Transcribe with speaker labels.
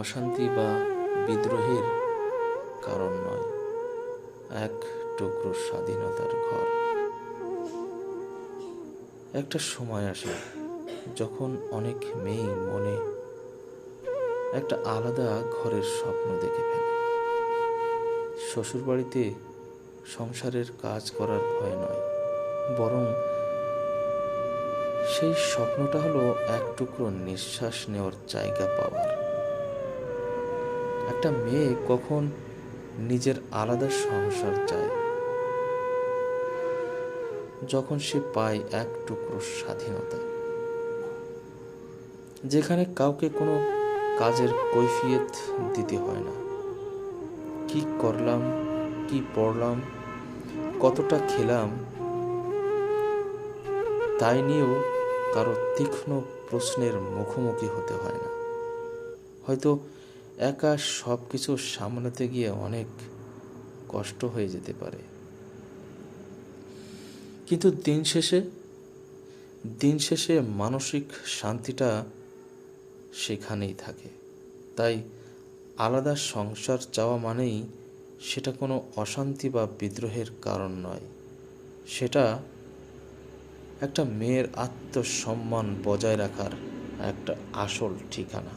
Speaker 1: অশান্তি বা বিদ্রোহের কারণ নয়, এক টুকরো স্বাধীনতার ঘর। একটা সময় আসে যখন অনেক মেয়ে মনে একটা আলাদা ঘরের স্বপ্ন দেখে ফেলে। শ্বশুরবাড়িতে সংসারের কাজ করার ভয় নয়, বরং সেই স্বপ্নটা হলো এক টুকরো নিঃশ্বাস নেওয়ার জায়গা পাওয়ার। একটা মেয়ে কখন নিজের আলাদা সংসার চায়? যখন সে পায় এক টুকরো স্বাধীনতা, যেখানে কাউকে কোনো কাজের কৈফিয়ত দিতে হয় না। কি করলাম, কি পড়লাম, কতটা খেলাম, তাই নিয়েও কারো তীক্ষ্ণ প্রশ্নের মুখোমুখি হতে হয় না। হয়তো একা সব কিছু সামলাতে গিয়ে অনেক কষ্ট হয়ে যেতে পারে, কিন্তু দিন শেষে মানসিক শান্তিটা সেখানেই থাকে। তাই আলাদা সংসার চাওয়া মানেই সেটা কোনো অশান্তি বা বিদ্রোহের কারণ নয়, সেটা একটা মেয়ের আত্মসম্মান বজায় রাখার একটা আসল ঠিকানা।